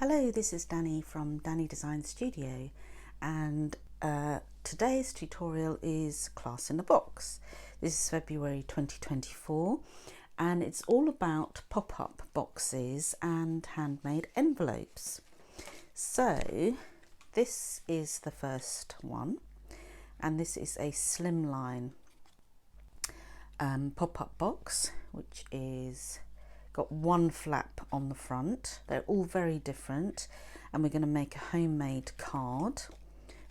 Hello, this is Danny from Danny Design Studio, and today's tutorial is Class in a Box. This is February 2024 and it's all about pop-up boxes and handmade envelopes. So this is the first one, and this is a slimline pop-up box, which is got one flap on the front. They're all very different, and we're going to make a homemade card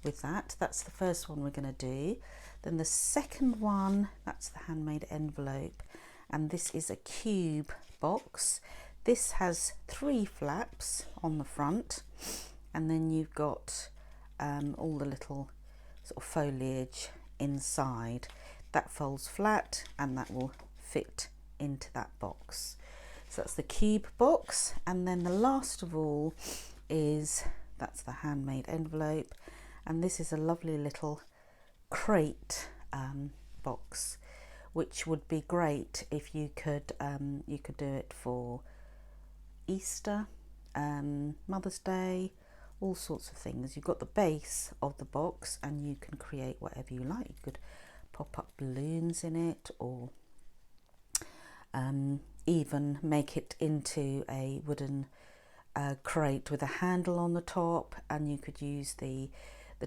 with that. That's the first one we're going to do. Then the second one, that's the handmade envelope, and this is a cube box. This has 3 flaps on the front, and then you've got all the little sort of foliage inside. That folds flat and that will fit into that box. So that's the cube box, and then the last of all that's the handmade envelope, and this is a lovely little crate box, which would be great if you could do it for Easter, Mother's Day, all sorts of things. You've got the base of the box and you can create whatever you like. You could pop up balloons in it, or even make it into a wooden crate with a handle on the top, and you could use the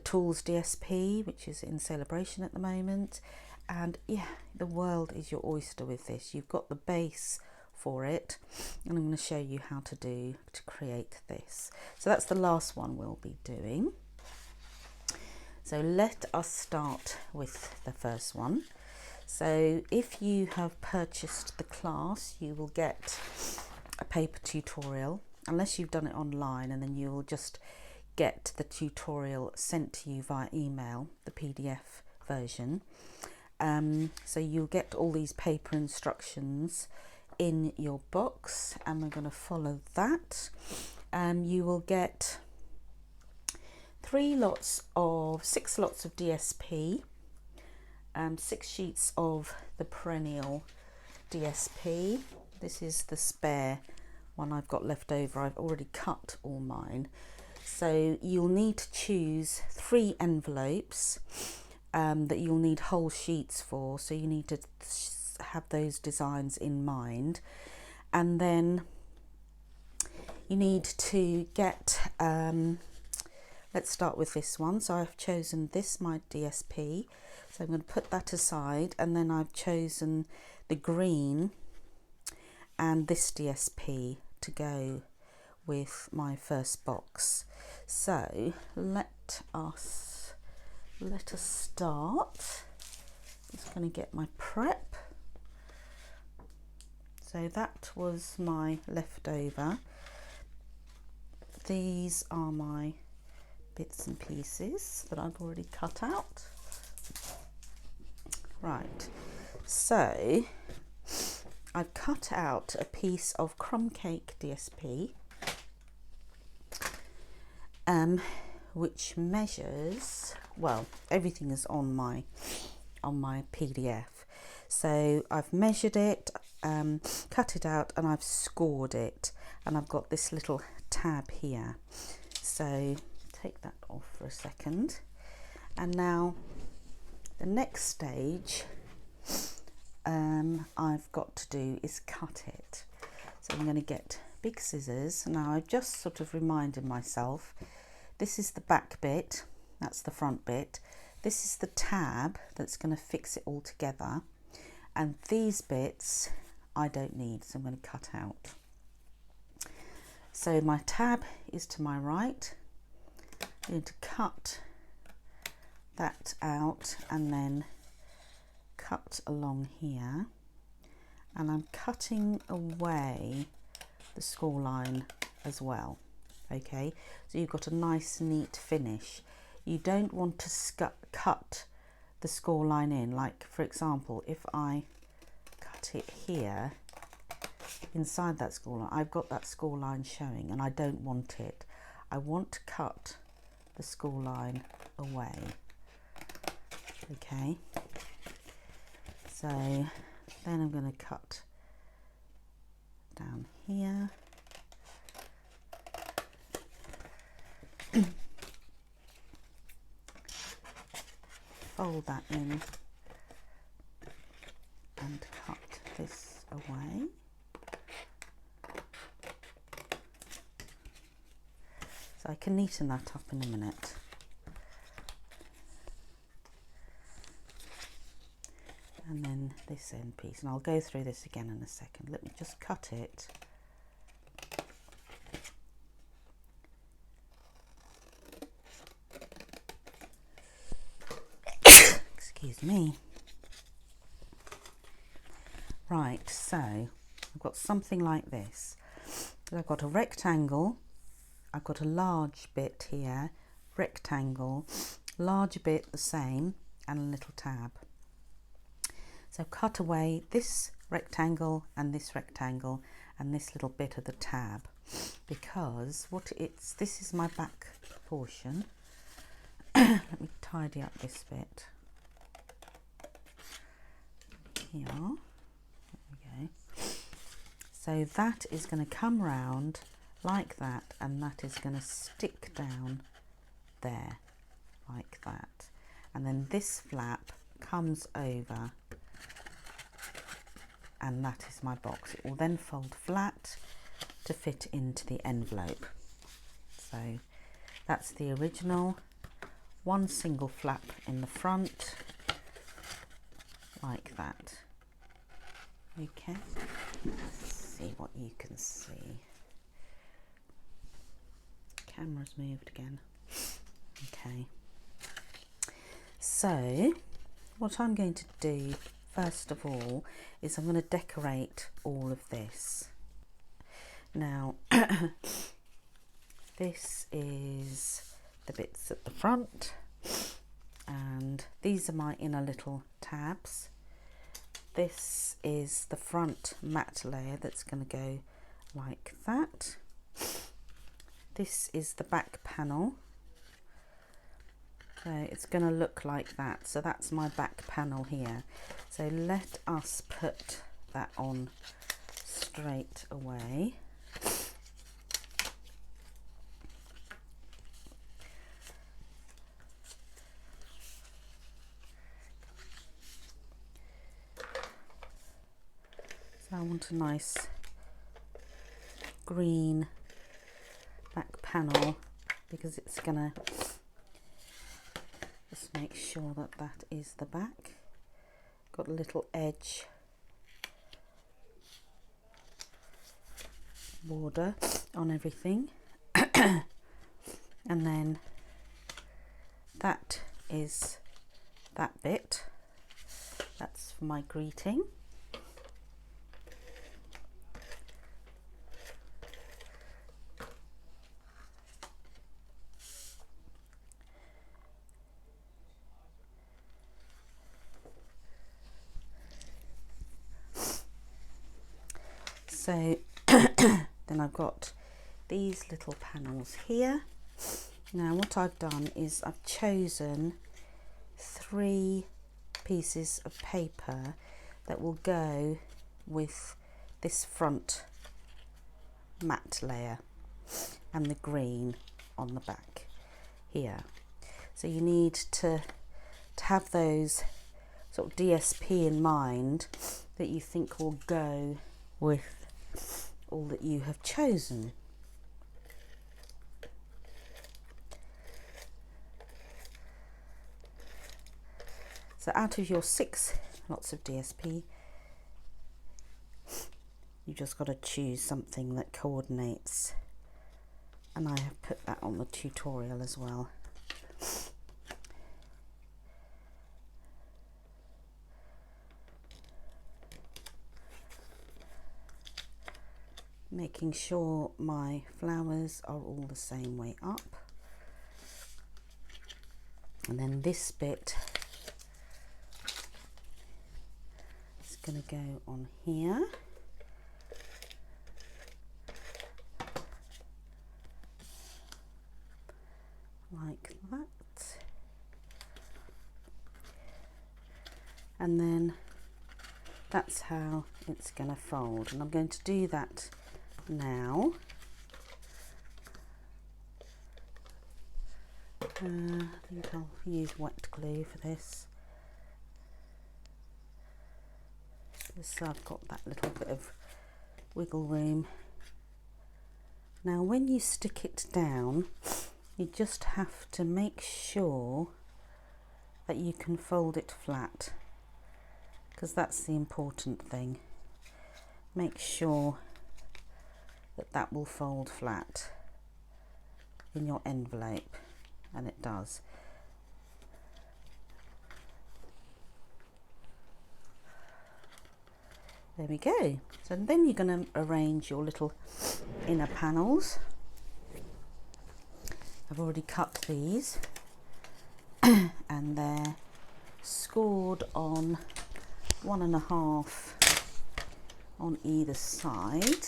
Tools DSP, which is in celebration at the moment. And yeah, the world is your oyster with this. You've got the base for it, and I'm going to show you how to create this. So that's the last one we'll be doing. So let us start with the first one. So if you have purchased the class, you will get a paper tutorial, unless you've done it online, and then you'll just get the tutorial sent to you via email, the PDF version. So you'll get all these paper instructions in your box, and we're going to follow that. You will get 6 lots of DSP, 6 sheets of the perennial DSP. This is the spare one I've got left over. I've already cut all mine. So you'll need to choose 3 envelopes that you'll need whole sheets for. So you need to have those designs in mind. And then you need to get, let's start with this one. So I've chosen this, my DSP. So I'm going to put that aside, and then I've chosen the green and this DSP to go with my first box. So let us start. Just going to get my prep. So that was my leftover. These are my bits and pieces that I've already cut out. Right, so I've cut out a piece of crumb cake DSP, which measures, well, everything is on my PDF. So I've measured it, cut it out, and I've scored it, and I've got this little tab here. So take that off for a second, and now the next stage I've got to do is cut it. So I'm going to get big scissors. Now I've just sort of reminded myself, this is the back bit, that's the front bit, this is the tab that's going to fix it all together, and these bits I don't need, so I'm going to cut out. So my tab is to my right. I'm going to cut that out and then cut along here, and I'm cutting away the score line as well. Okay, so you've got a nice neat finish. You don't want to cut the score line in. Like, for example, if I cut it here inside that score line, I've got that score line showing, and I don't want it. I want to cut the score line away. Okay, so then I'm going to cut down here fold that in and cut this away. So I can neaten that up in a minute. And then this end piece, and I'll go through this again in a second. Let me just cut it. Excuse me. Right, so I've got something like this. I've got a rectangle, I've got a large bit here, rectangle, large bit the same, and a little tab. So cut away this rectangle and this rectangle and this little bit of the tab, because this is my back portion. Let me tidy up this bit. Here, there we go. So that is going to come round like that, and that is going to stick down there like that, and then this flap comes over, and that is my box. It will then fold flat to fit into the envelope. So that's the original, one single flap in the front like that. Okay, let's see what you can see. Camera's moved again. Okay, so what I'm going to do first of all is I'm going to decorate all of this. Now this is the bits at the front, and these are my inner little tabs. This is the front matte layer that's going to go like that. This is the back panel, so it's going to look like that. So that's my back panel here. So let us put that on straight away. So I want a nice green back panel, because it's gonna just make sure that that is the back. Got a little edge border on everything. And then that is that bit, that's for my greeting. So then I've got these little panels here. Now what I've done is I've chosen 3 pieces of paper that will go with this front matte layer and the green on the back here. So you need to have those sort of DSP in mind that you think will go with all that you have chosen. So out of your 6 lots of DSP, you just got to choose something that coordinates, and I have put that on the tutorial as well. Making sure my flowers are all the same way up, and then this bit is going to go on here. Like that, and then that's how it's going to fold, and I'm going to do that now. I think I'll use wet glue for this. just so I've got that little bit of wiggle room. Now when you stick it down, you just have to make sure that you can fold it flat, because that's the important thing. Make sure that that will fold flat in your envelope, and it does. There we go. So then you're going to arrange your little inner panels. I've already cut these and they're scored on 1.5 on either side.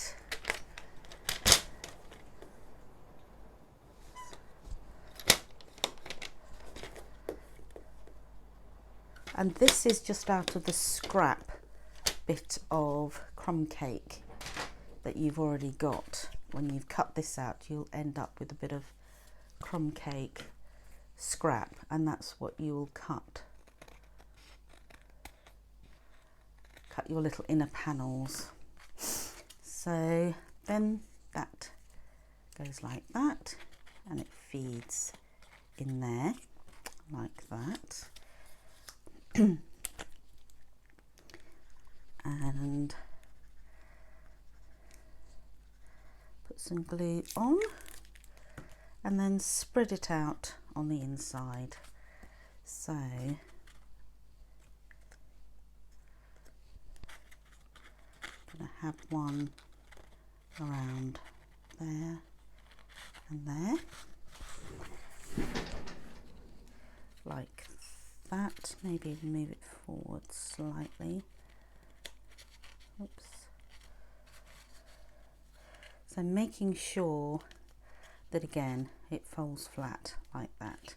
And this is just out of the scrap bit of crumb cake that you've already got. When you've cut this out, you'll end up with a bit of crumb cake scrap, and that's what you'll cut your little inner panels. So then that goes like that, and it feeds in there like that. And put some glue on and then spread it out on the inside. So I'm going to have one around there and there, like that. Maybe move it forward slightly. Oops. So making sure that again it folds flat like that.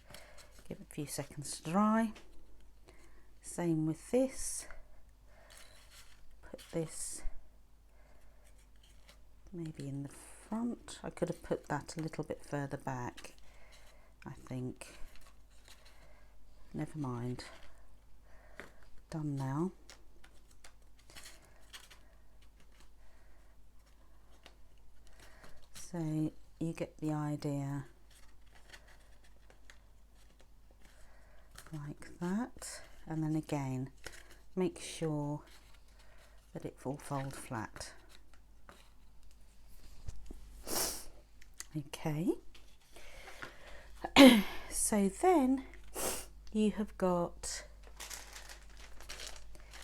Give it a few seconds to dry. Same with this. Put this maybe in the front. I could have put that a little bit further back, I think. Never mind. Done now. So you get the idea, like that, and then again make sure that it will fold flat. Okay. So then you have got,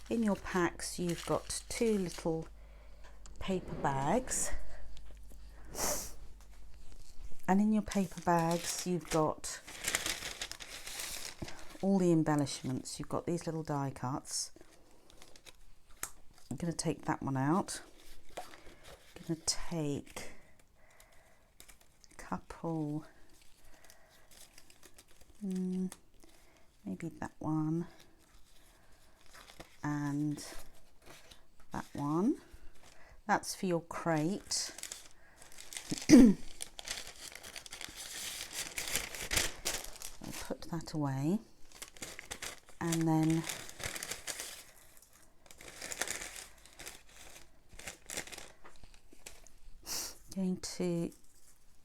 in your packs you've got 2 little paper bags, and in your paper bags you've got all the embellishments. You've got these little die cuts. I'm going to take that one out. I'm going to take a couple, maybe that one and that one. That's for your crate. Put that away, and then going to,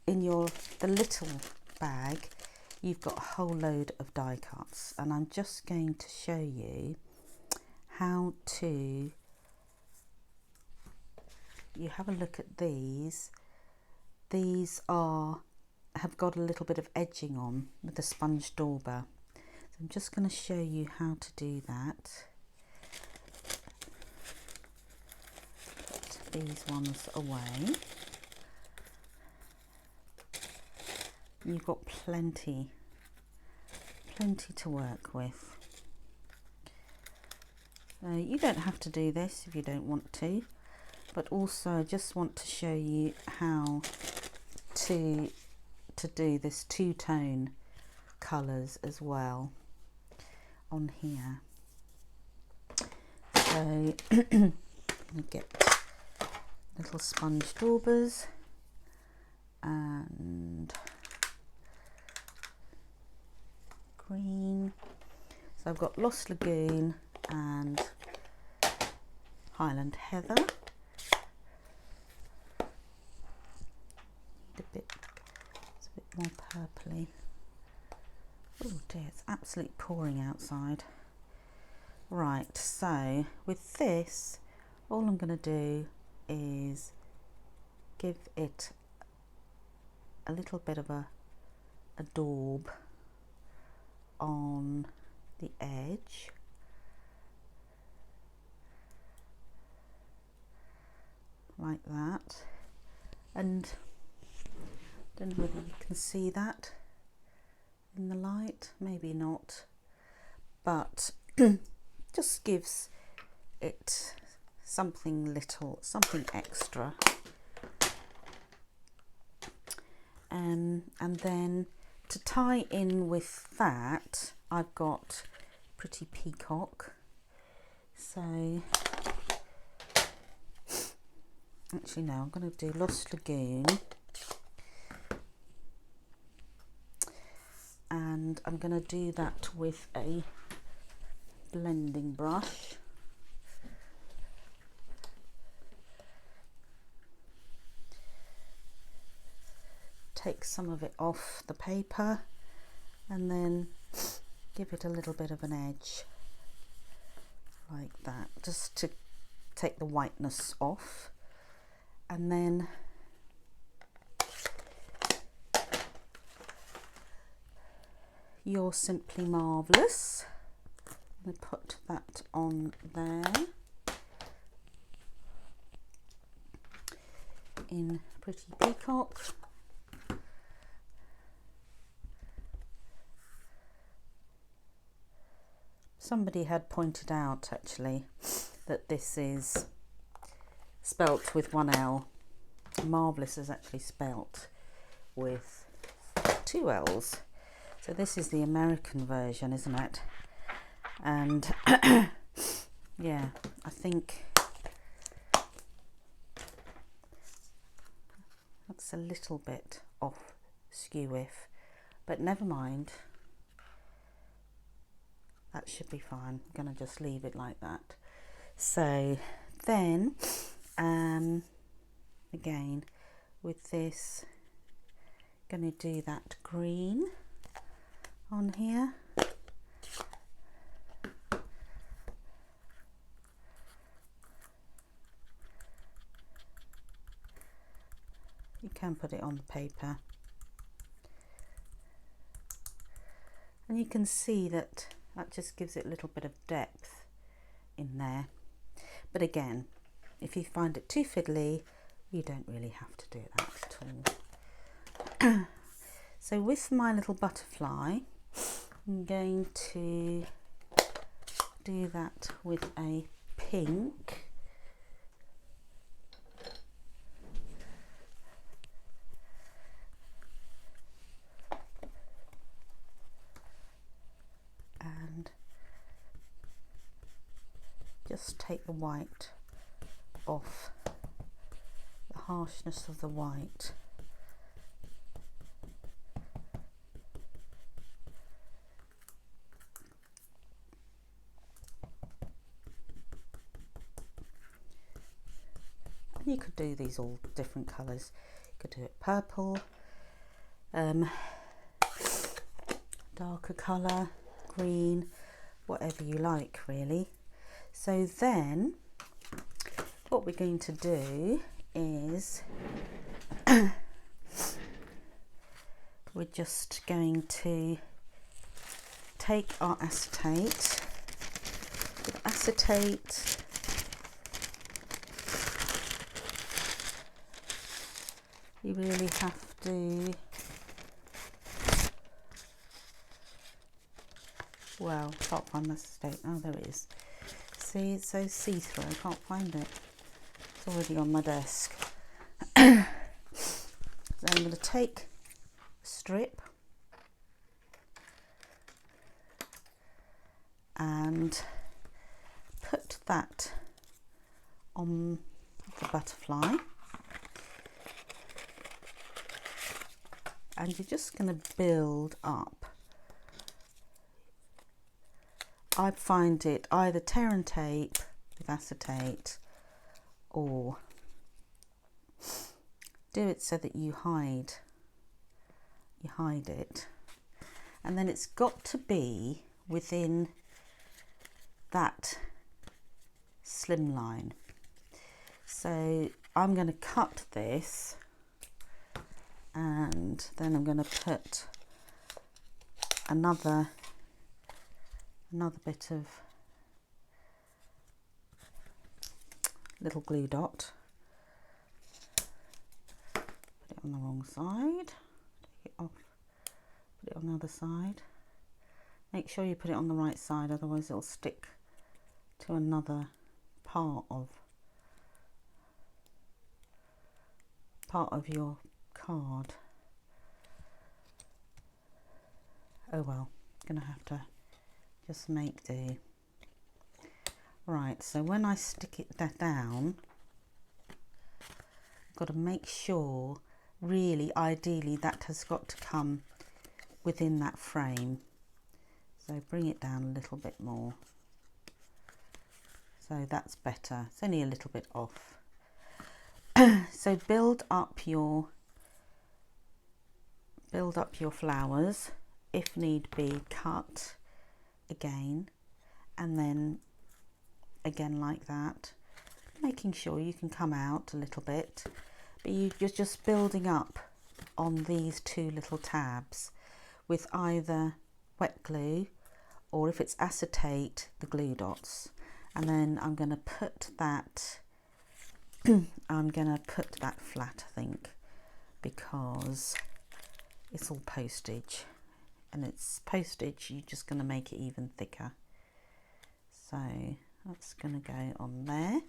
in the little bag you've got a whole load of die cuts, and I'm just going to show you how to, you have a look at these. These have got a little bit of edging on with the sponge dauber. So I'm just going to show you how to do that. Put these ones away. You've got plenty to work with. You don't have to do this if you don't want to, but also I just want to show you how to do this 2-tone colours as well on here. So you get little sponge daubers and green. So I've got Lost Lagoon and Highland Heather. It's a bit more purpley. Oh dear, it's absolutely pouring outside. Right, so with this, all I'm going to do is give it a little bit of a daub on the edge. Like that. And I don't know whether you can see that in the light, maybe not, but just gives it something extra. And then to tie in with that, I've got Pretty Peacock. So actually no, I'm going to do Lost Lagoon, and I'm going to do that with a blending brush. Take some of it off the paper and then give it a little bit of an edge like that, just to take the whiteness off. And then You're Simply Marvellous. I'm going to put that on there in Pretty Peacock. Somebody had pointed out actually that this is spelt with one L. Marvellous is actually spelt with two L's. So this is the American version, isn't it? And yeah, I think that's a little bit off skew-if, but never mind. That should be fine. I'm going to just leave it like that. So then, again, with this, going to do that green on here. You can put it on the paper. And you can see that just gives it a little bit of depth in there. But again, if you find it too fiddly, you don't really have to do that at all. So with my little butterfly, I'm going to do that with a pink. And just take the white off, the harshness of the white. You could do these all different colours. You could do it purple, darker colour, green, whatever you like really. So then what we're going to do is we're just going to take our acetate. With acetate, you really have to, well, can't find my acetate. Oh, there it is. See, it's so see-through, I can't find it. It's already on my desk. So I'm going to take a strip and put that on the butterfly. And you're just going to build up. I find it either tear and tape with acetate or do it so that you hide it, and then it's got to be within that slim line. So I'm going to cut this, and then I'm going to put another bit of little glue dot. Put it on the wrong side, take it off, put it on the other side. Make sure you put it on the right side, otherwise it'll stick to another part of your card. Oh well, gonna have to just make do. Right, so when I stick that down, I've got to make sure, really ideally, that has got to come within that frame. So bring it down a little bit more. So that's better. It's only a little bit off. So build up your flowers. If need be, cut again, and then again like that, making sure you can come out a little bit, but you're just building up on these two little tabs with either wet glue, or if it's acetate, the glue dots. And then I'm going to put that flat, I think, because it's all postage, and it's postage, you're just going to make it even thicker. So that's going to go on there.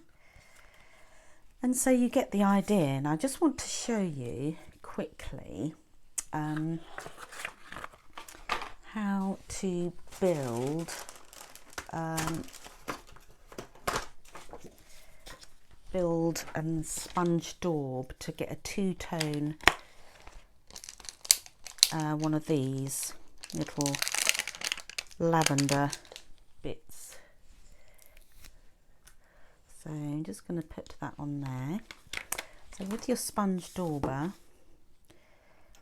And so you get the idea. And I just want to show you quickly how to build a sponge daub to get a two-tone one of these little lavender bits. So I'm just going to put that on there. So with your sponge dauber,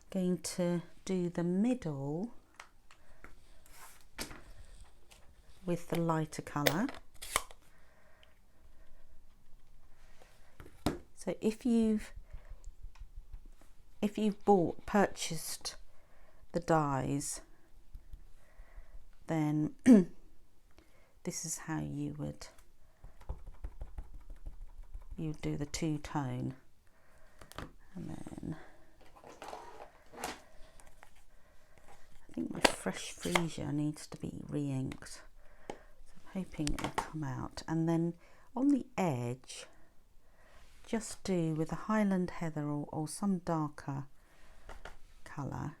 going to do the middle with the lighter colour. So if you've purchased the dies, then this is how you do the two-tone. And then I think my fresh freesia needs to be re-inked, so I'm hoping it will come out. And then on the edge, just do with a Highland Heather or some darker colour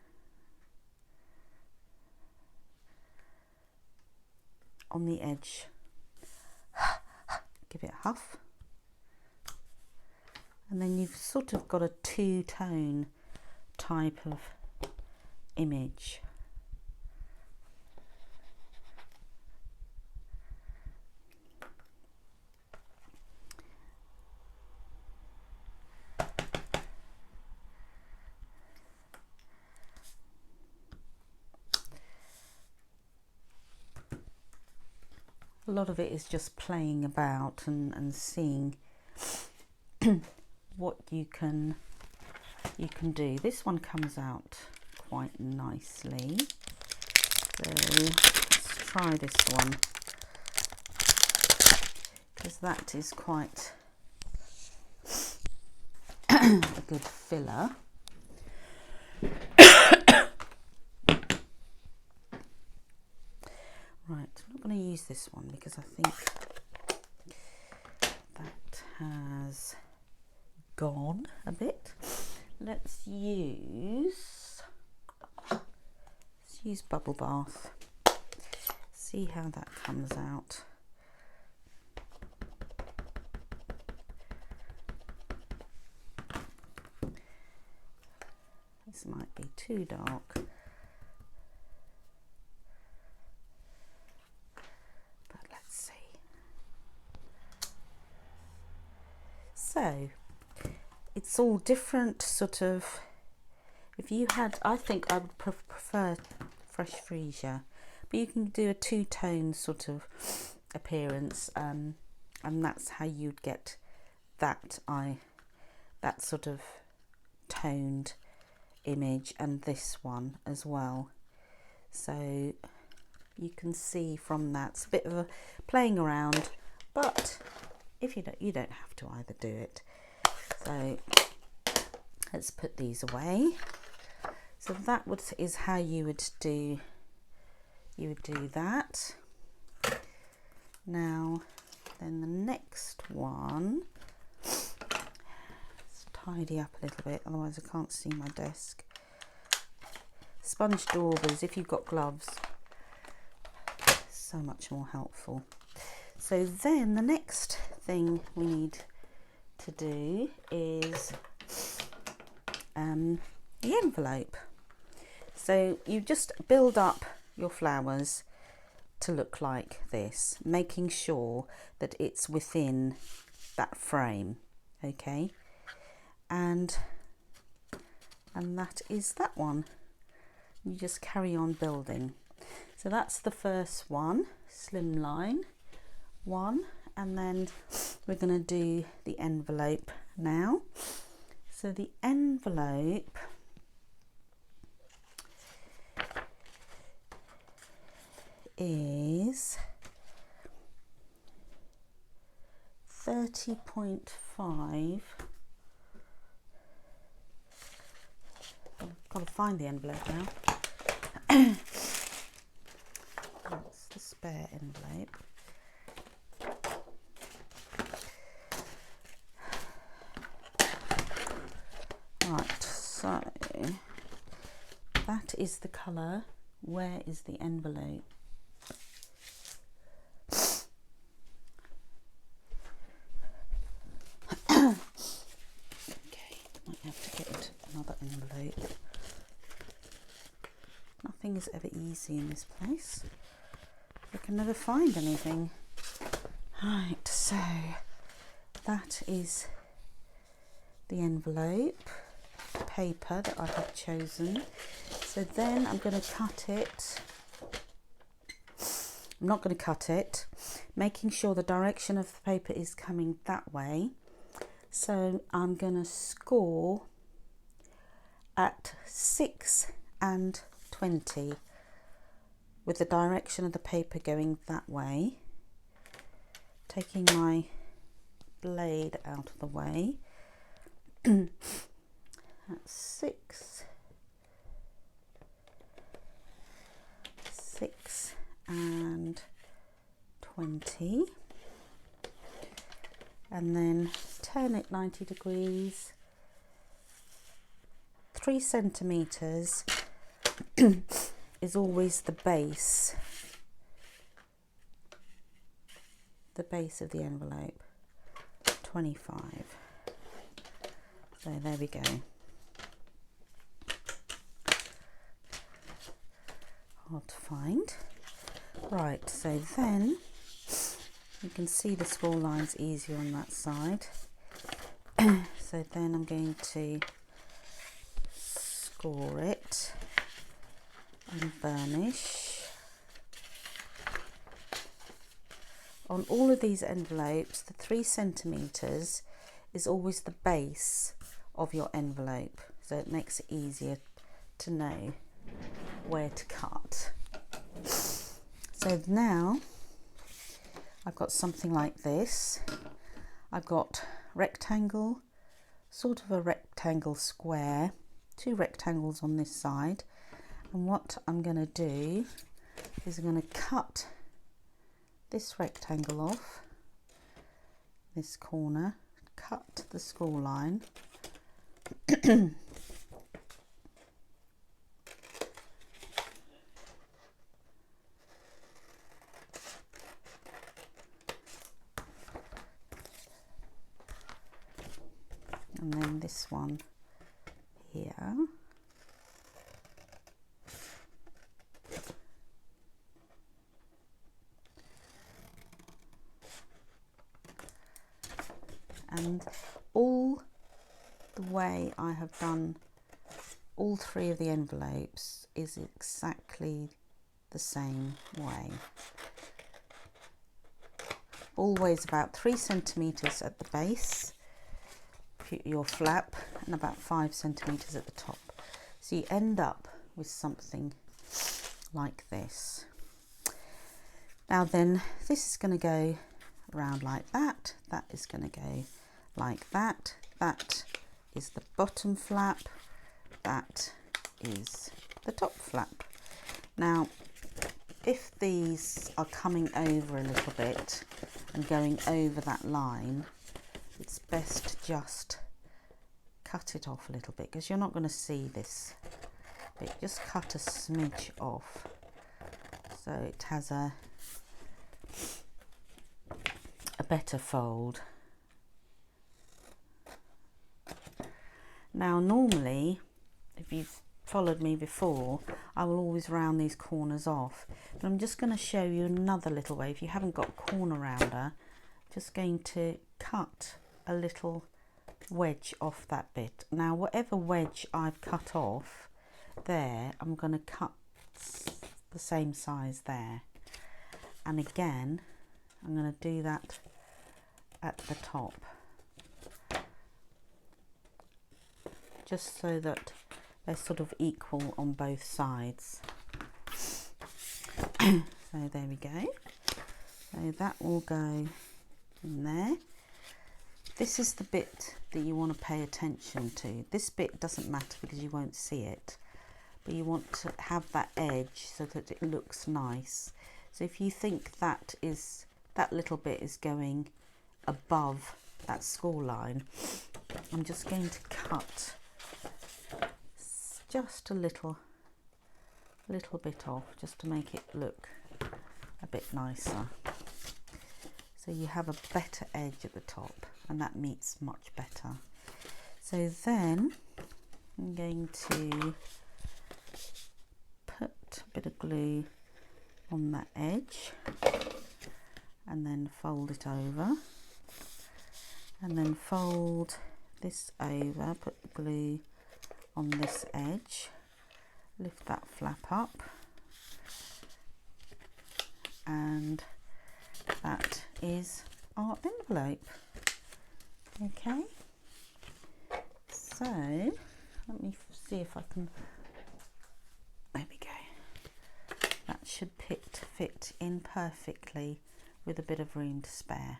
on the edge. Give it a huff, and then you've sort of got a two-tone type of image. A lot of it is just playing about and seeing what you can do. This one comes out quite nicely, so let's try this one, because that is quite a good filler. Right, I'm not going to use this one because I think that has gone a bit. Let's use Bubble Bath. See how that comes out. This might be too dark. it's all different sort of, if you had, I think I would prefer fresh freesia, but you can do a two-tone sort of appearance, and that's how you'd get that that sort of toned image, and this one as well. So you can see from that, it's a bit of a playing around, but if you don't have to either do it. So let's put these away. So that is how you would do that. Now then the next one, let's tidy up a little bit, otherwise I can't see my desk. Sponge daubers, if you've got gloves, so much more helpful. So then the next thing we need to do is the envelope. So you just build up your flowers to look like this, making sure that it's within that frame, okay? And that is that one. You just carry on building. So that's the first one, slimline one, and then we're going to do the envelope now. So the envelope is 30.5. I've got to find the envelope now. That's the spare envelope. Right, so that is the colour. Where is the envelope? Okay, might have to get another envelope. Nothing is ever easy in this place. I can never find anything. Right, so that is the envelope paper that I have chosen. So then I'm going to cut it. I'm not going to cut it, making sure the direction of the paper is coming that way. So I'm going to score at 6 and 20 with the direction of the paper going that way. Taking my blade out of the way. That's 6 and 20, and then turn it 90 degrees. 3 centimeters is always the base of the envelope. 25. So there we go. Hard to find. Right, so then you can see the score lines easier on that side. So then I'm going to score it and burnish. On all of these envelopes, the 3 centimeters is always the base of your envelope, so it makes it easier to know where to cut. So now I've got something like this. I've got rectangle, sort of a rectangle square, 2 rectangles on this side, and what I'm going to do is I'm going to cut this rectangle off, this corner, cut the score line. And then this one here. And all the way I have done all three of the envelopes is exactly the same way. Always about 3 centimetres at the base, your flap, and about 5 centimetres at the top. So you end up with something like this. Now then, this is going to go around like that. That is going to go like that. That is the bottom flap. That is the top flap. Now, if these are coming over a little bit and going over that line, it's best to just cut it off a little bit, because you're not going to see this bit. Just cut a smidge off so it has a better fold. Now normally, if you've followed me before, I will always round these corners off, but I'm just going to show you another little way. If you haven't got a corner rounder, just going to cut a little wedge off that bit. Now whatever wedge I've cut off there, I'm going to cut the same size there, and again I'm going to do that at the top, just so that they're sort of equal on both sides. So there we go. So that will go in there. This is the bit that you want to pay attention to. This bit doesn't matter because you won't see it, but you want to have that edge so that it looks nice. So if you think that little bit is going above that score line, I'm just going to cut just a little bit off, just to make it look a bit nicer. So you have a better edge at the top, and that meets much better. So then I'm going to put a bit of glue on that edge, and then fold it over, and then fold this over, put the glue on this edge, lift that flap up, and that is our envelope. Okay, so let me see if I can, there we go, that should fit in perfectly with a bit of room to spare.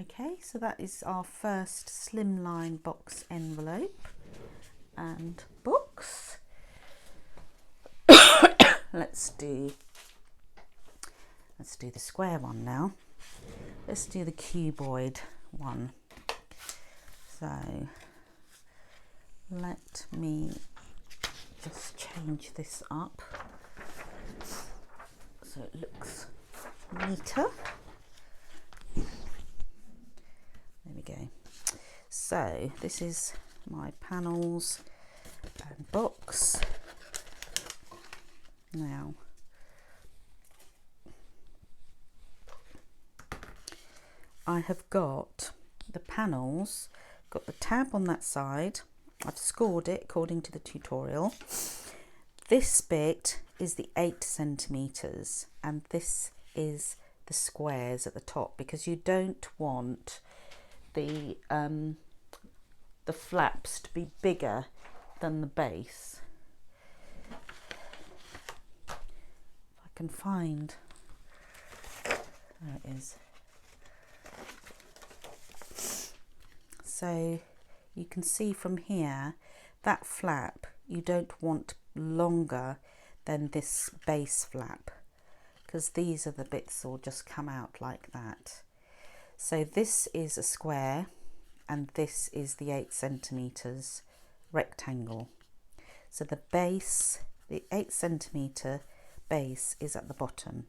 Okay, so that is our first slimline box envelope and books. Let's do the square one now. Let's do the cuboid one. So let me just change this up so it looks neater. There we go. So this is my panels and box. Now I have got the panels, got the tab on that side. I've scored it according to the tutorial. This bit is the 8 centimeters, and this is the squares at the top, because you don't want the flaps to be bigger than the base. If I can find, there it is. So you can see from here, that flap you don't want longer than this base flap, because these are the bits that will just come out like that. So this is a square, and this is the 8 centimeters rectangle. So the base, the 8 centimeter base, is at the bottom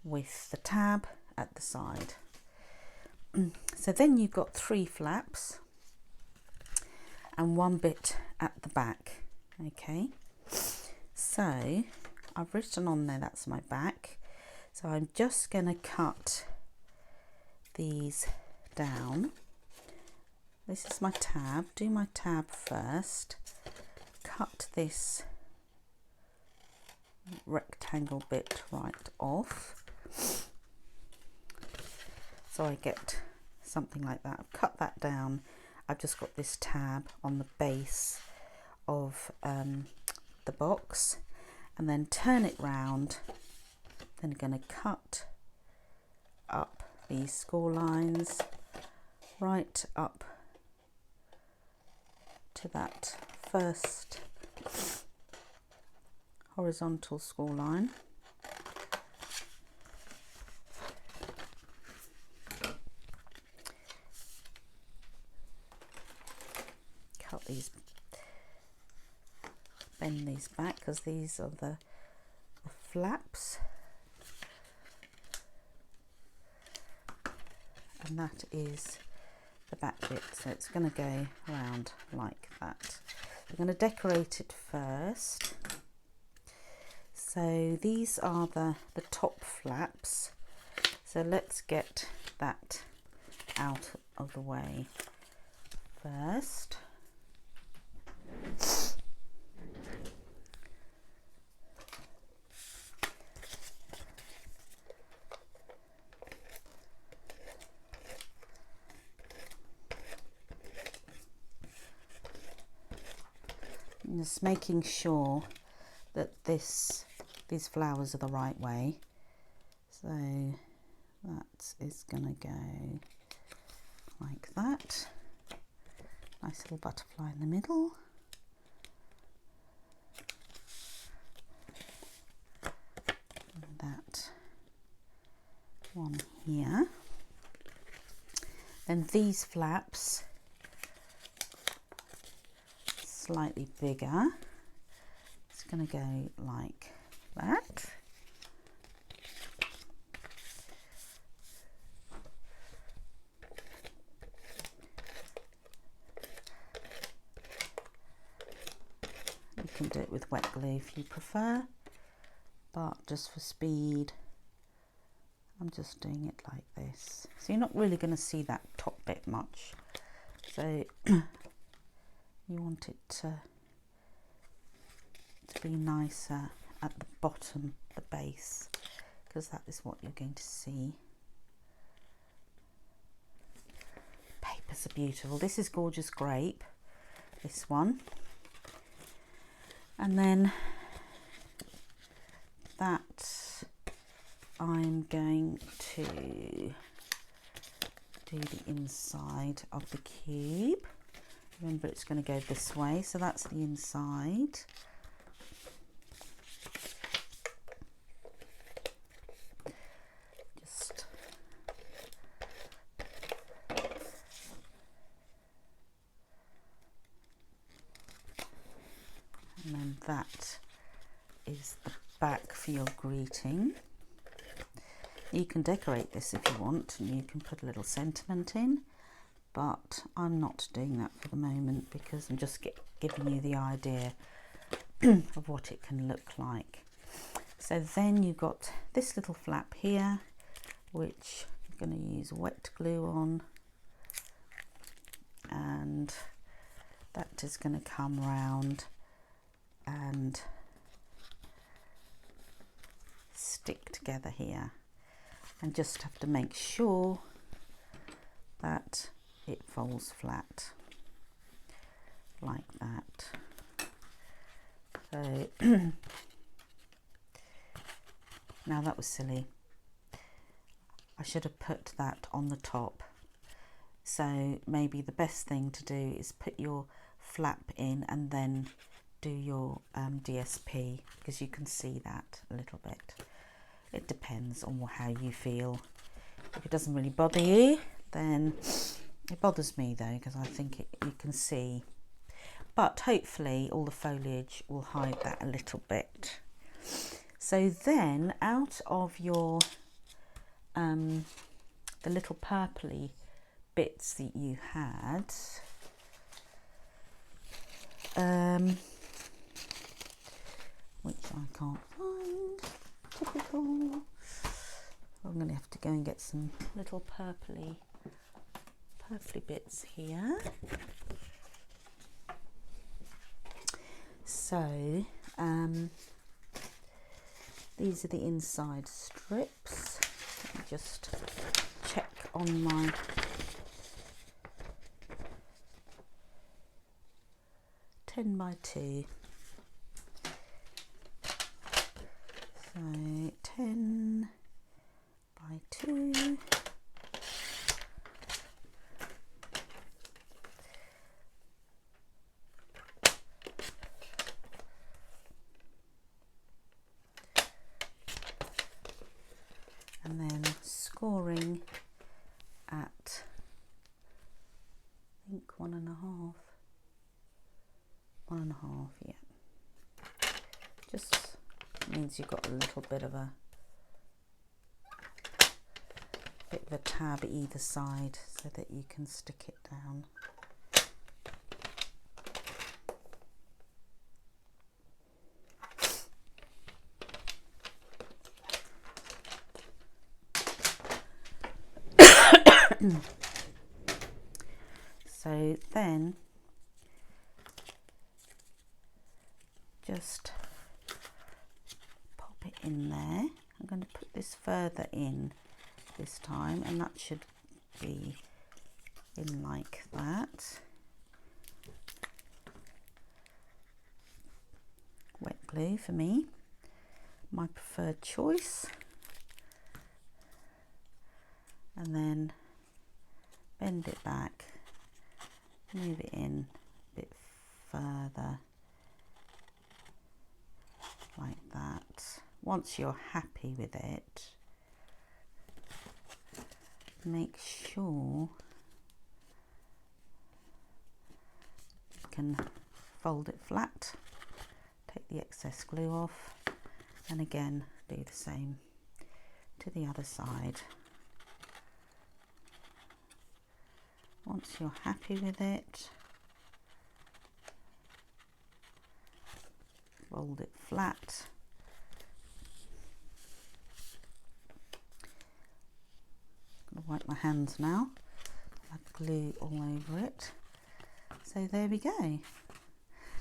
with the tab at the side. So then you've got 3 flaps and 1 bit at the back. Okay, so I've written on there that's my back, so I'm just going to cut these down this is my tab. Do my tab first. Cut this rectangle bit right off. So I get something like that. I've cut that down. I've just got this tab on the base of the box, and then turn it round. Then I'm going to cut up these score lines right up to that first horizontal score line. Cut these, bend these back because these are the flaps, and that is the back bit, so it's going to go around like that. We're going to decorate it first. So these are the top flaps, so let's get that out of the way first. Just making sure that these flowers are the right way. So that is going to go like that. Nice little butterfly in the middle. And that one here. Then these flaps, slightly bigger. It's going to go like that. You can do it with wet glue if you prefer, but just for speed, I'm just doing it like this. So you're not really going to see that top bit much. So you want it to be nicer at the bottom, the base, because that is what you're going to see. Papers are beautiful. This is Gorgeous Grape, this one. And then that I'm going to do the inside of the cube. Remember, it's going to go this way, so that's the inside. Just and then that is the back for your greeting. You can decorate this if you want, and you can put a little sentiment in, but I'm not doing that for the moment because I'm just giving you the idea of what it can look like. So then you've got this little flap here, which I'm going to use wet glue on, and that is going to come round and stick together here, and just have to make sure that it falls flat like that. So now that was silly. I should have put that on the top. So maybe the best thing to do is put your flap in and then do your DSP, because you can see that a little bit. It depends on how you feel. If it doesn't really bother you, then it bothers me though, because I think you can see. But hopefully all the foliage will hide that a little bit. So then out of your the little purpley bits that you had, which I can't find, typical. I'm going to have to go and get some little purpley purpley bits here. So these are the inside strips. Let me just check on my ten by 2. So 10 by 2. And then scoring at, I think 1.5. 1.5, yeah. Just means you've got a little bit of a tab either side so that you can stick it down. So then just pop it in there. I'm going to put this further in this time, and that should be in like that. Wet glue for me, my preferred choice. And then bend it back, move it in a bit further, like that. Once you're happy with it, make sure you can fold it flat, take the excess glue off, and again do the same to the other side. Once you're happy with it, fold it flat. I'm going to wipe my hands now. Add glue all over it. So there we go.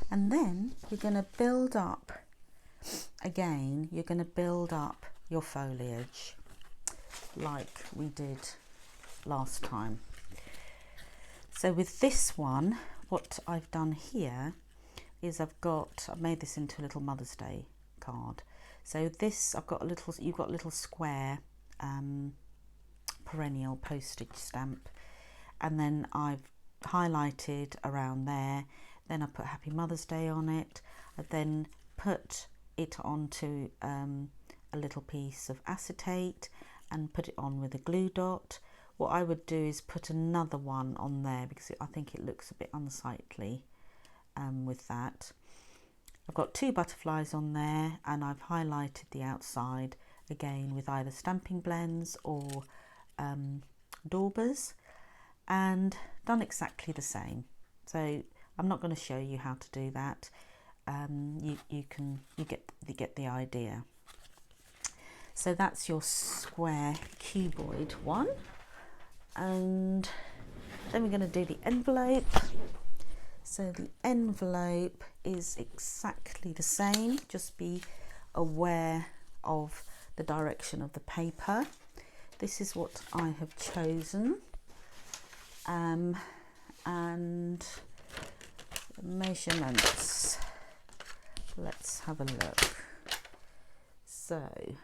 And then you're going to build up, again, you're going to build up your foliage like we did last time. So with this one, what I've done here is I've made this into a little Mother's Day card. So this, you've got a little square perennial postage stamp, and then I've highlighted around there. Then I put Happy Mother's Day on it. I then put it onto a little piece of acetate and put it on with a glue dot. What I would do is put another one on there because I think it looks a bit unsightly with that. I've got 2 butterflies on there, and I've highlighted the outside again with either stamping blends or daubers, and done exactly the same. So I'm not going to show you how to do that. You get the idea. So that's your square cuboid one. And then we're going to do the envelope. So the envelope is exactly the same, just be aware of the direction of the paper. This is what I have chosen, and measurements, let's have a look. So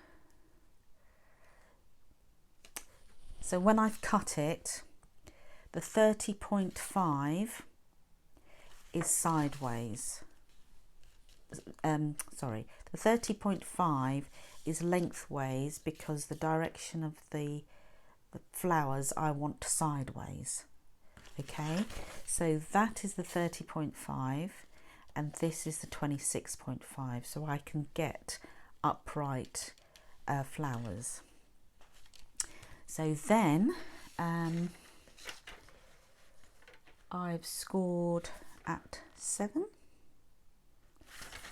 when I've cut it, the 30.5 is sideways. Sorry, the 30.5 is lengthways because the direction of the flowers I want sideways. Okay, so that is the 30.5 and this is the 26.5, so I can get upright flowers. So then I've scored at 7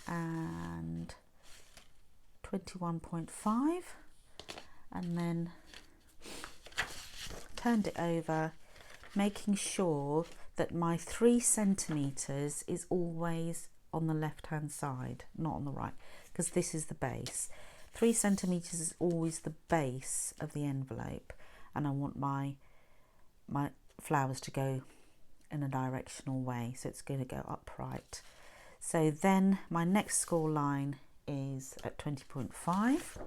and 21.5 and then turned it over, making sure that my 3 centimeters is always on the left hand side, not on the right, because this is the base. 3 centimeters is always the base of the envelope, and I want my flowers to go in a directional way, so it's going to go upright. So then my next score line is at 20.5,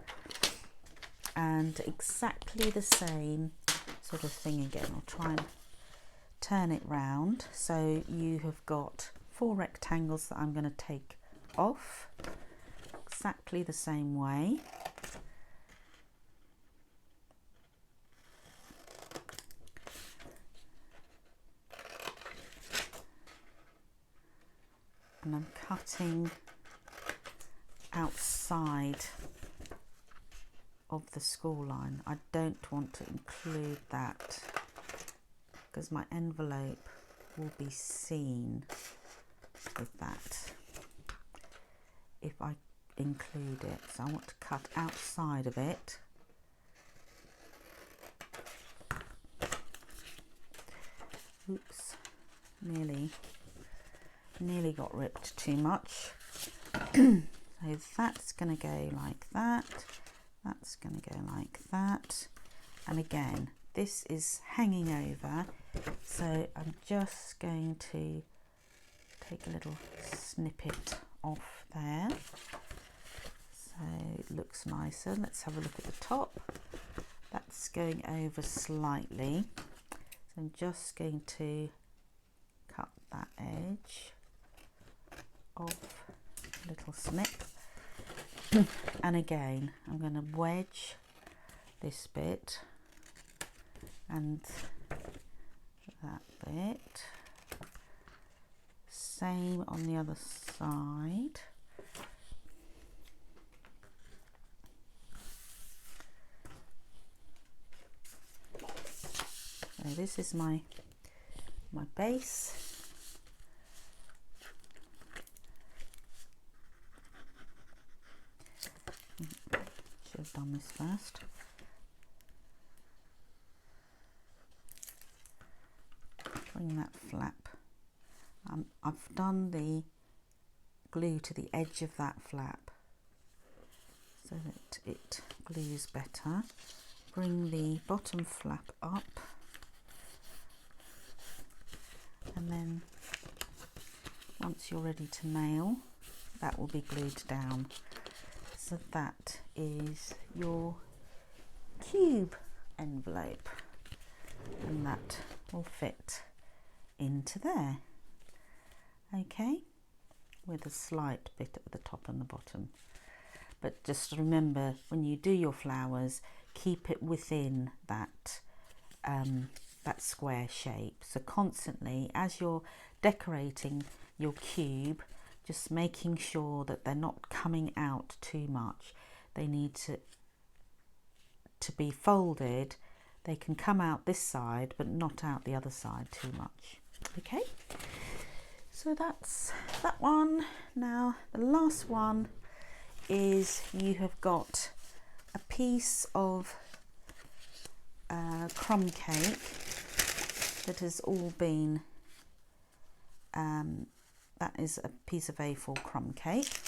and exactly the same sort of thing again. I'll try and turn it round. So you have got 4 rectangles that I'm going to take off exactly the same way. And I'm cutting outside of the score line. I don't want to include that because my envelope will be seen with that if I include it. So I want to cut outside of it. Oops, nearly got ripped too much. So that's going to go like that, that's going to go like that, and again this is hanging over, so I'm just going to take a little snippet off there so it looks nicer. Let's have a look at the top. That's going over slightly, so I'm just going to cut that edge off a little snip. And again I'm going to wedge this bit and that bit, same on the other side. So this is my base. Should have done this first. Bring that flap. I've done the glue to the edge of that flap so that it glues better. Bring the bottom flap up, and then once you're ready to nail, that will be glued down. So that is your cube envelope, and that will fit into there, okay, with a slight bit at the top and the bottom. But just remember, when you do your flowers, keep it within that that square shape. So constantly, as you're decorating your cube, just making sure that they're not coming out too much. They need to be folded. They can come out this side but not out the other side too much. Okay, so that's that one. Now the last one is you have got a piece of crumb cake that has all been that is a piece of A4 crumb cake,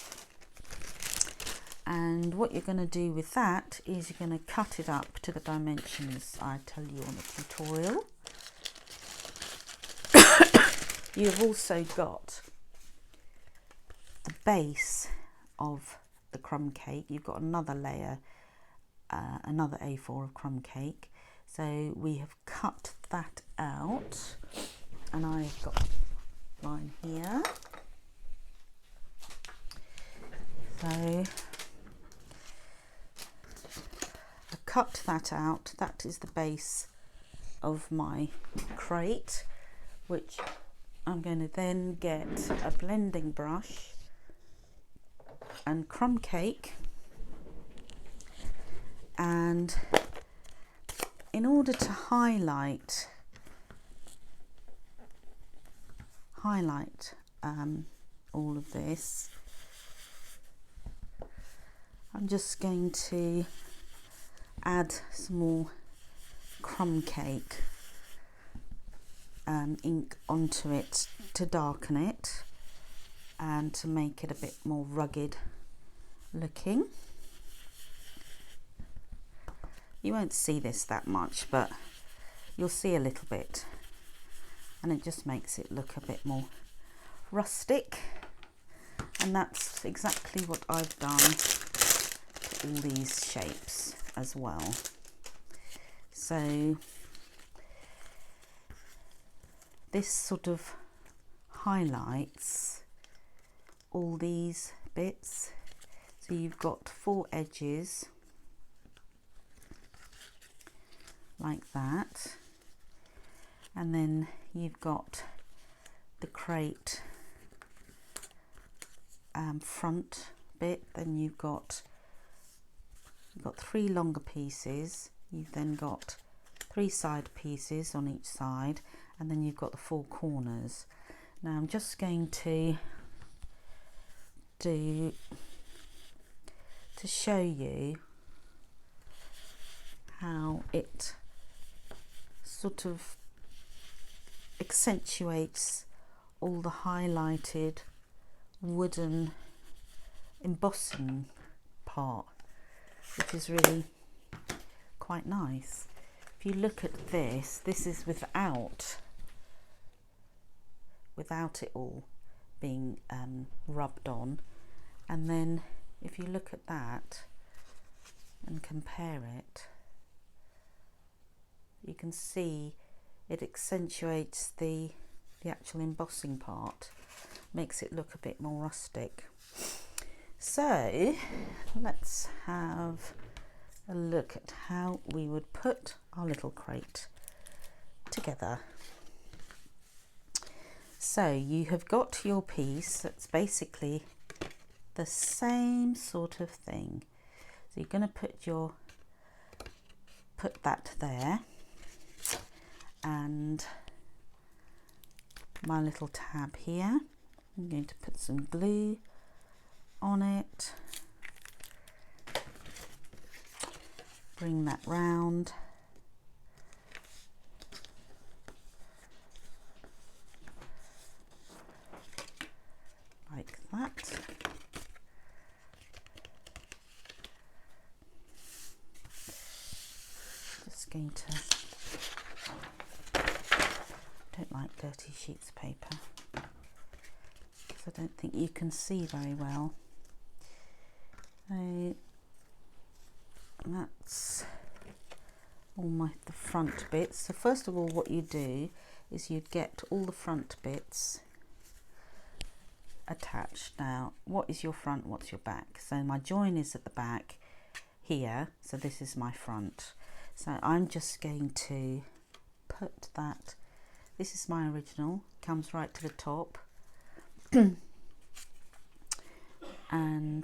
and what you're going to do with that is you're going to cut it up to the dimensions I tell you on the tutorial. You've also got the base of the crumb cake. You've got another layer, another A4 of crumb cake. So we have cut that out, and I've got mine here. So I cut that out. That is the base of my crate, which I'm going to then get a blending brush and crumb cake, and in order to highlight all of this, I'm just going to add some more crumb cake ink onto it to darken it and to make it a bit more rugged looking. You won't see this that much, but you'll see a little bit, and it just makes it look a bit more rustic, and that's exactly what I've done to all these shapes as well. So this sort of highlights all these bits. So you've got 4 edges like that, and then you've got the crate front bit, then you've got 3 longer pieces, you've then got 3 side pieces on each side, and then you've got the 4 corners. Now I'm just going to show you how it sort of accentuates all the highlighted wooden embossing part, which is really quite nice. If you look at this, this is without it all being rubbed on, and then if you look at that and compare it, you can see it accentuates the actual embossing part, makes it look a bit more rustic. So let's have a look at how we would put our little crate together. So you have got your piece that's basically the same sort of thing. So you're going to put that there, and my little tab here, I'm going to put some glue on it, bring that round, like that. Just going to, don't like dirty sheets of paper because I don't think you can see very well. So that's all the front bits. So first of all, what you do is you get all the front bits attached. Now, what is your front, what's your back? So my join is at the back here, so this is my front. So I'm just going to put that, this is my original, comes right to the top, and I'm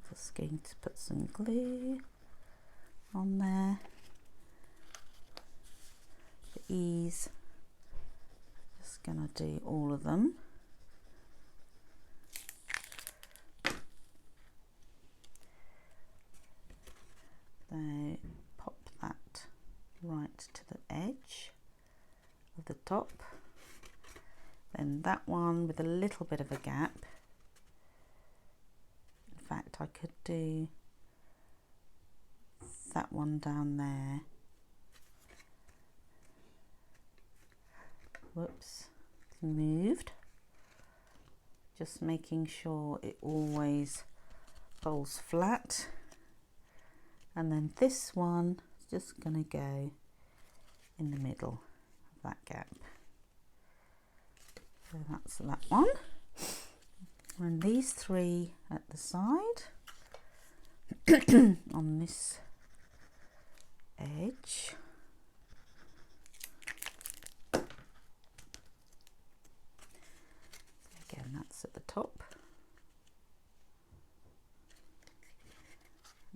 just going to put some glue on there for ease. Just gonna do all of them. So pop that right to the edge of the top, then that one with a little bit of a gap. In fact, I could do that one down there. Whoops, it's moved. Just making sure it always folds flat. And then this one is just going to go in the middle of that gap. So that's that one. And these 3 at the side on this edge. Again, that's at the top.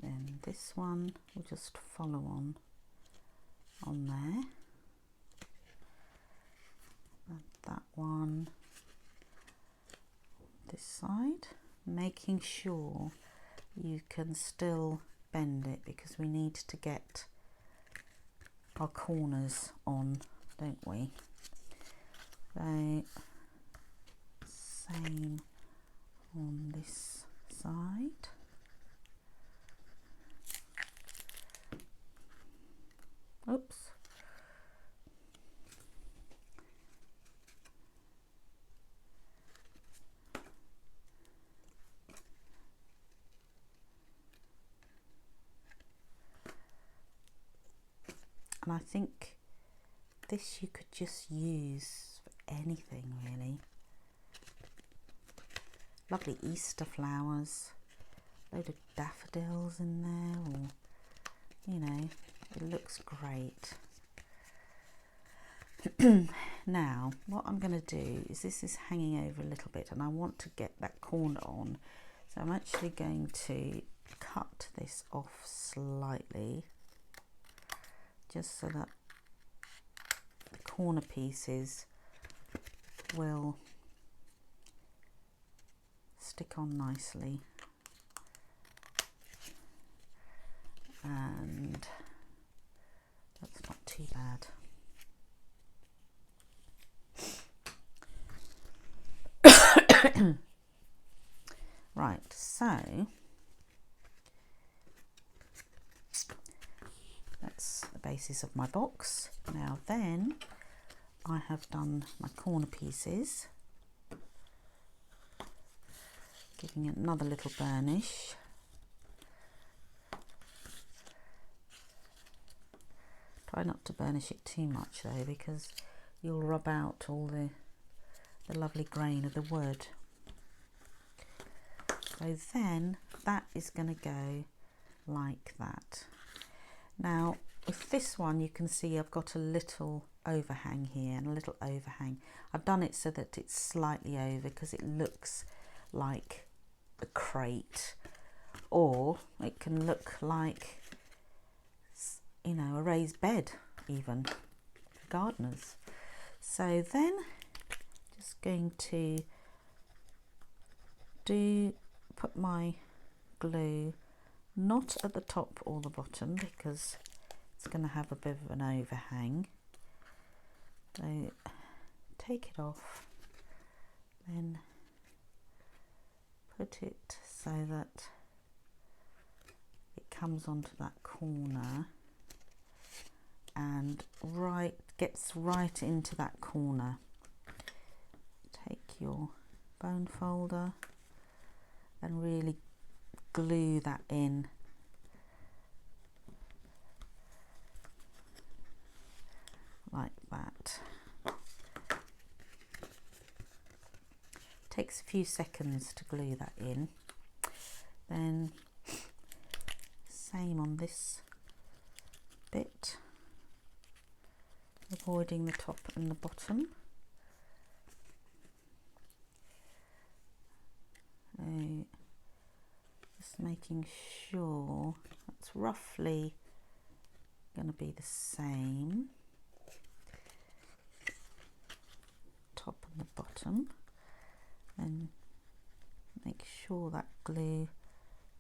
Then this one will just follow on there, and that one this side, making sure you can still bend it because we need to get our corners on, don't we? So same on this side. Oops. And I think this you could just use for anything really. Lovely Easter flowers, load of daffodils in there, or you know, it looks great. Now what I'm going to do is, this is hanging over a little bit and I want to get that corner on, so I'm actually going to cut this off slightly, just so that the corner pieces will stick on nicely, and that's not too bad. Right, so that's the basis of my box. Now then, I have done my corner pieces, giving it another little burnish. Try not to burnish it too much though, because you'll rub out all the lovely grain of the wood. So then that is going to go like that. Now with this one you can see I've got a little overhang here and a little overhang. I've done it so that it's slightly over because it looks like a crate, or it can look like, you know, a raised bed even for gardeners. So then just going to put my glue not at the top or the bottom, because it's going to have a bit of an overhang. So take it off, then put it so that it comes onto that corner and gets right into that corner. Take your bone folder and really glue that in. Like that. Takes a few seconds to glue that in. Then same on this bit, avoiding the top and the bottom. Just making sure that's roughly going to be the same, top and the bottom, and make sure that glue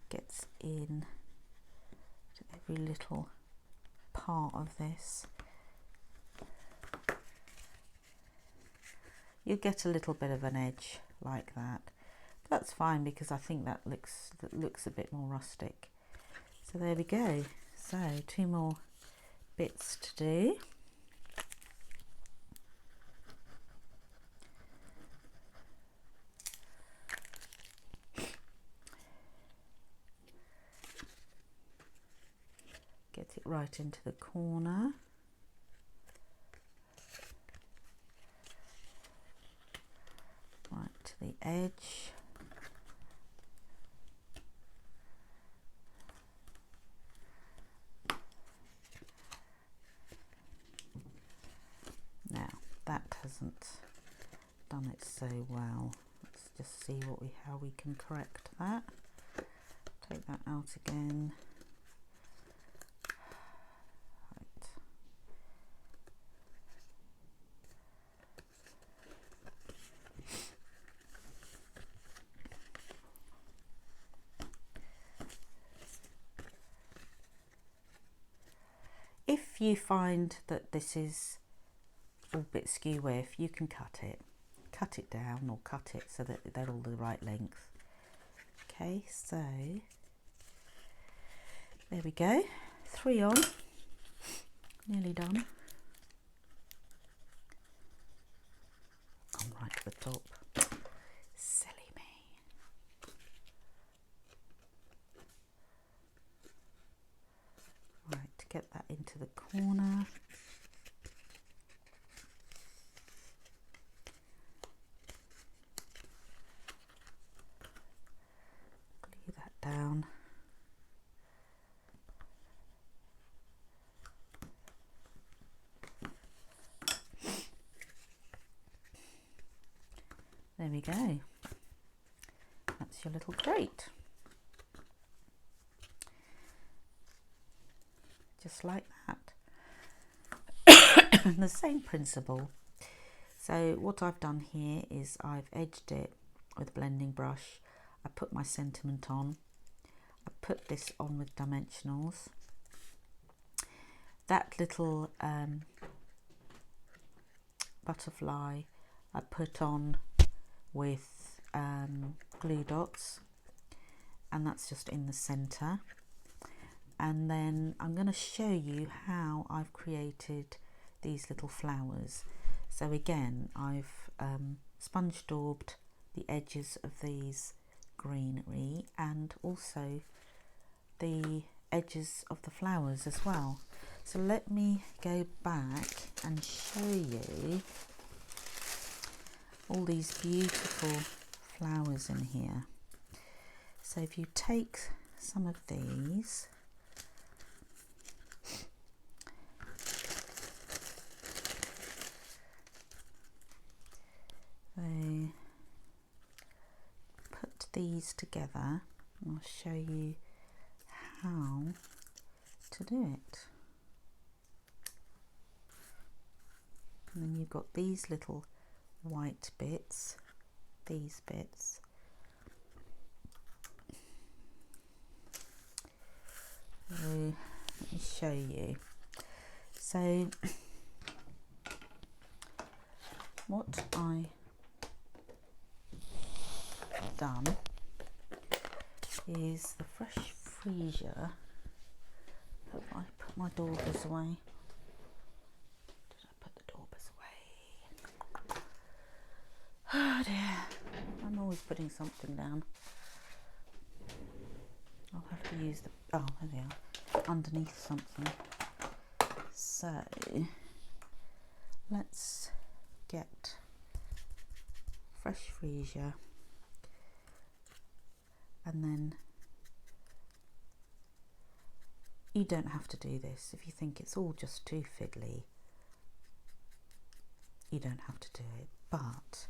gets in to every little part of this. You'll get a little bit of an edge like that. That's fine, because I think that looks a bit more rustic. So there we go. So 2 more bits to do. Get it right into the corner. Right to the edge. Now that hasn't done it so well. Let's just see how we can correct that. Take that out again. Right. if you find that this is all a bit skew width, you can cut it down, or cut it so that they're all the right length. Okay, so there we go, 3 on, nearly done. Gone right to the top. Silly me. Right, to get that into the corner. Glue that down. There we go. That's your little crate. Just like that. The same principle. So what I've done here is I've edged it with a blending brush. I put my sentiment on. I put this on with dimensionals. That little butterfly I put on with glue dots, and that's just in the center. And then I'm going to show you how I've created these little flowers. So again, I've sponge daubed the edges of these greenery and also the edges of the flowers as well. So let me go back and show you all these beautiful flowers in here. So if you take some of these, they put these together, and I'll show you how to do it. And then you've got these little white bits, these bits. So let me show you. So what I've done is the fresh freesia. Have I put my daubers away? Did I put the daubers away? Oh dear, I'm always putting something down. I'll have to use the, oh there they are, underneath something. So let's get fresh freesia, and then you don't have to do this. If you think it's all just too fiddly, you don't have to do it, but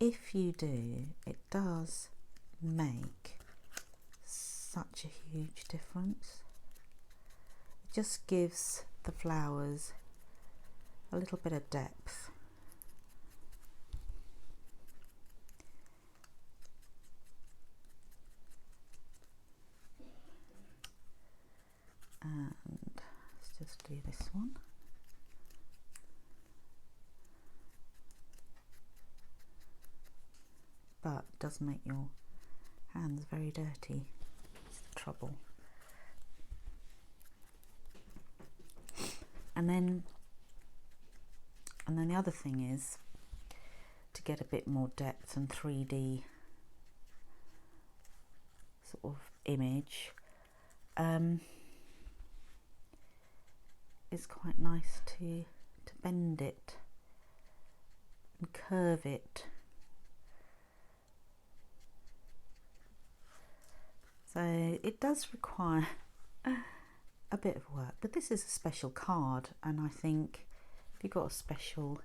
if you do, it does make such a huge difference. It just gives the flowers a little bit of depth. And let's just do this one. But it does make your hands very dirty. It's the trouble. And then the other thing is to get a bit more depth and 3D sort of image. It's quite nice to bend it and curve it. So it does require a bit of work, but this is a special card, and I think if you've got a special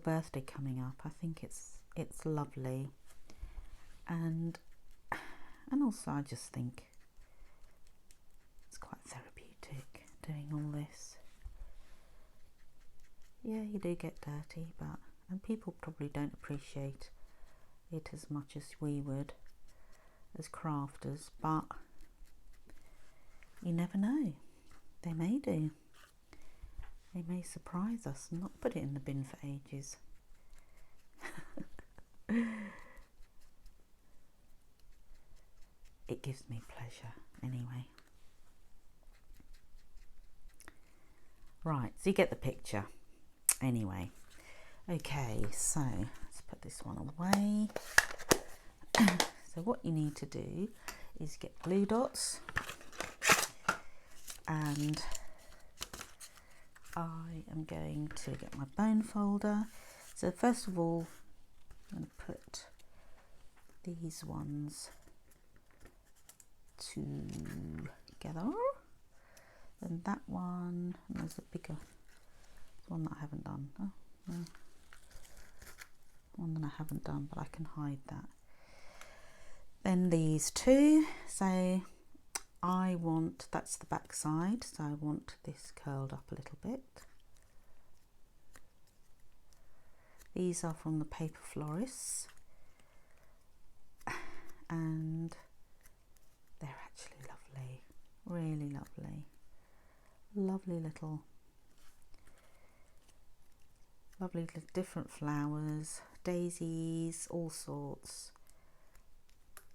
birthday coming up, I think it's lovely, and also I just think it's quite therapeutic doing all this. Yeah, you do get dirty, and people probably don't appreciate it as much as we would as crafters, but you never know. They may do. They may surprise us and not put it in the bin for ages. It gives me pleasure anyway. Right, so you get the picture. Anyway, okay, so let's put this one away. So what you need to do is get glue dots, and I am going to get my bone folder. So first of all, I'm going to put these ones together, and that one, and there's a bigger one that I haven't done. Oh, no. One that I haven't done, but I can hide that. Then these two, so I want, that's the back side, so I want this curled up a little bit. These are from the Paper Florists, and they're actually lovely, really lovely. Lovely little different flowers, daisies, all sorts,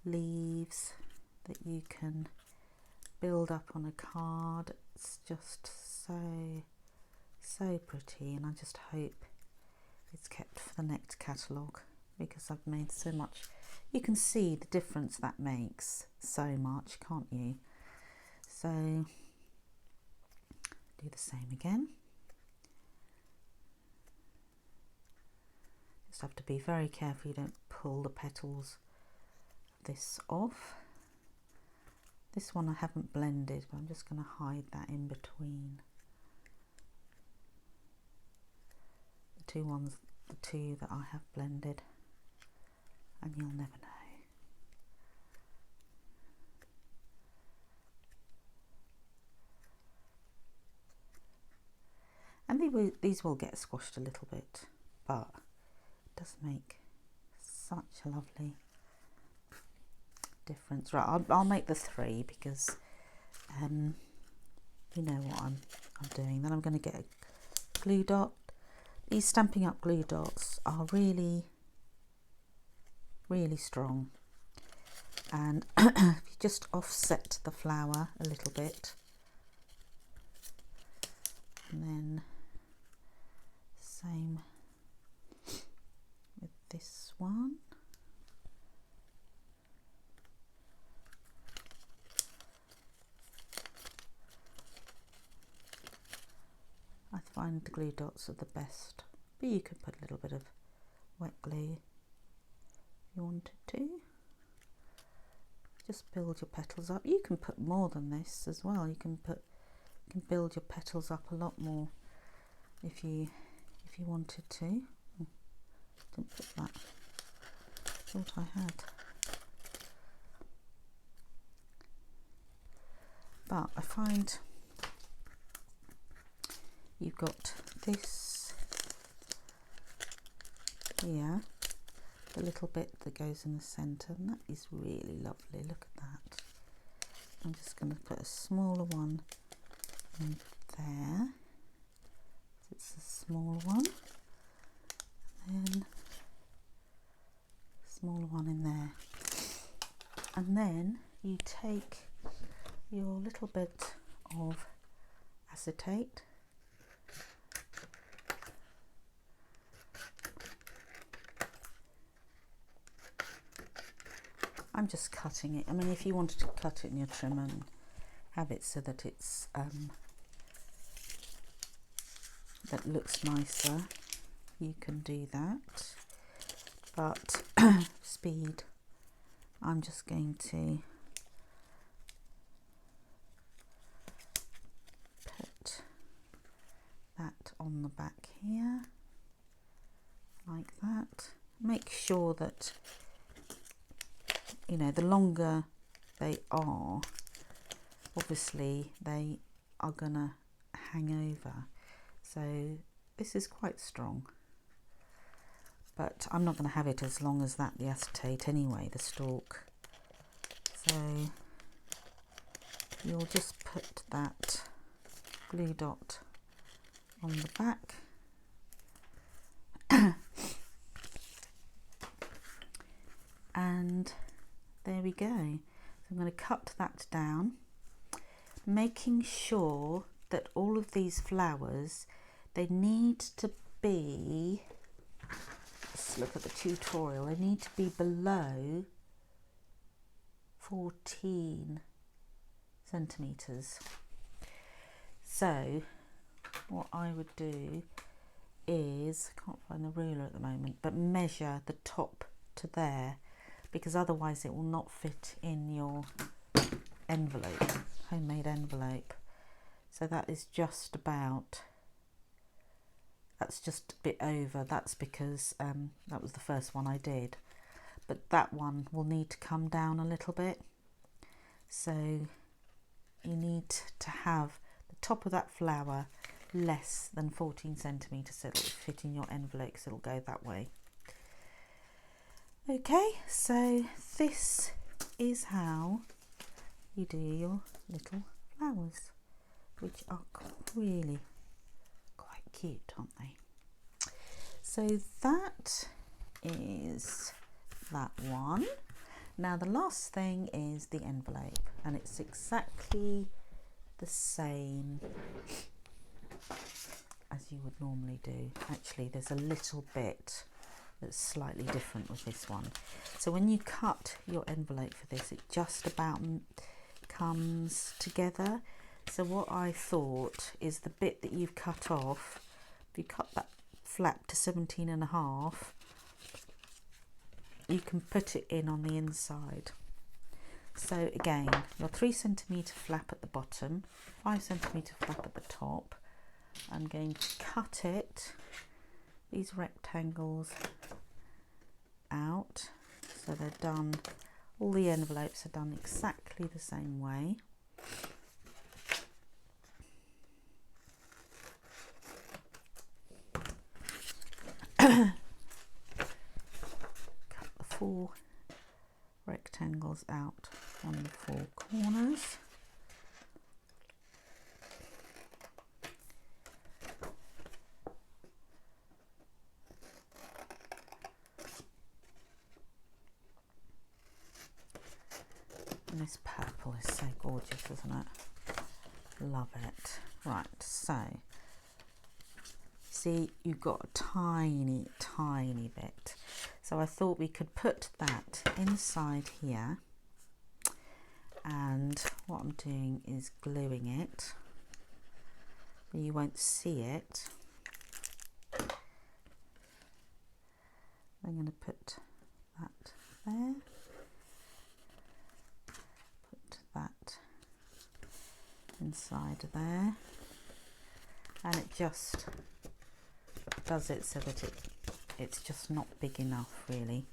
leaves that you can build up on a card. It's just so pretty, and I just hope it's kept for the next catalogue, because I've made so much. You can see the difference that makes so much, can't you? So do the same again. Just have to be very careful you don't pull the petals of this off. This one I haven't blended, but I'm just going to hide that in between the two that I have blended, and you'll never know. And these will get squashed a little bit, but it does make such a lovely difference. Right, I'll make the 3 because you know what I'm doing. Then I'm going to get a glue dot. These Stampin' Up! Glue dots are really strong, and if you just offset the flower a little bit, and then same with this one. I find the glue dots are the best, but you could put a little bit of wet glue if you wanted to. Just build your petals up. You can put more than this as well. You can build your petals up a lot more if you wanted to. Oh, didn't put that. Thought I had. But I find you've got this here, the little bit that goes in the centre, and that is really lovely. Look at that. I'm just going to put a smaller one in there. It's a small one, and then a smaller one in there, and then you take your little bit of acetate, I'm just cutting it. I mean, if you wanted to cut it in your trimmer and have it so that it's that looks nicer, you can do that. But speed, I'm just going to put that on the back here, like that. Make sure that, you know, the longer they are, obviously they are gonna hang over. So this is quite strong, but I'm not going to have it as long as that, the acetate anyway, the stalk. So you'll just put that blue dot on the back. And there we go. So I'm going to cut that down, making sure that all of these flowers, they need to be, let's look at the tutorial, they need to be below 14 centimetres. So what I would do is, I can't find the ruler at the moment, but measure the top to there, because otherwise it will not fit in your envelope, homemade envelope. So that is just about, that's just a bit over. That's because that was the first one I did, but that one will need to come down a little bit. So you need to have the top of that flower less than 14 centimetres so it'll fit in your envelope, so it'll go that way. Okay, so this is how you do your little flowers, which are really quite cute, aren't they? So that is that one. Now the last thing is the envelope, and it's exactly the same as you would normally do. Actually, there's a little bit that's slightly different with this one. So when you cut your envelope for this, it just about comes together. So what I thought is the bit that you've cut off, if you cut that flap to 17.5, you can put it in on the inside. So again, your 3 centimetre flap at the bottom, 5 centimetre flap at the top. I'm going to cut it, these rectangles out, so they're done, all the envelopes are done exactly the same way. Cut the 4 rectangles out on the 4 corners. And this purple is so gorgeous, isn't it? Love it. Right, so see, you've got a tiny bit. So I thought we could put that inside here, and what I'm doing is gluing it. You won't see it. I'm going to put that there. That inside there, and it just does it so that it's just not big enough really.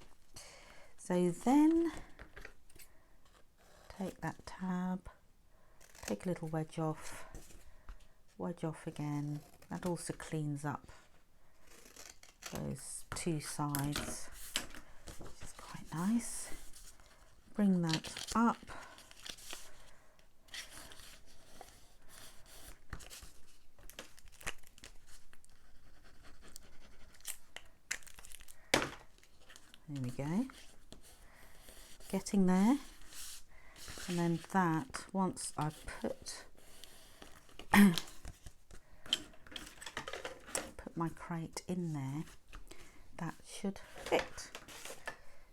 So then take that tab, take a little wedge off again. That also cleans up those 2 sides, which is quite nice. Bring that up. There we go, getting there. And then that, once I put my crate in there, that should fit.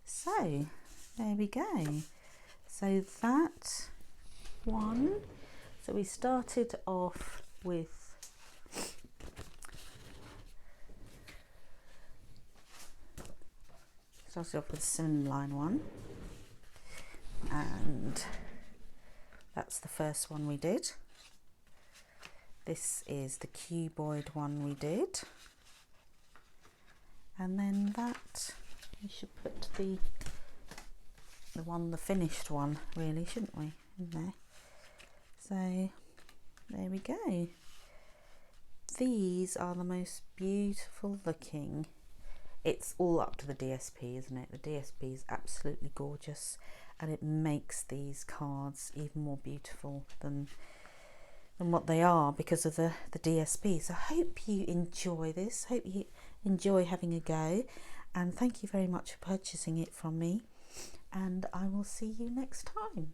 So there we go. So that one, so we started off with slimline one, and that's the first one we did. This is the cuboid one we did, and then that, we should put the finished one really, shouldn't we, in there. So there we go. These are the most beautiful looking. It's all up to the DSP, isn't it? The DSP is absolutely gorgeous, and it makes these cards even more beautiful than than what they are because of the DSP. So I hope you enjoy this, hope you enjoy having a go, and thank you very much for purchasing it from me, and I will see you next time.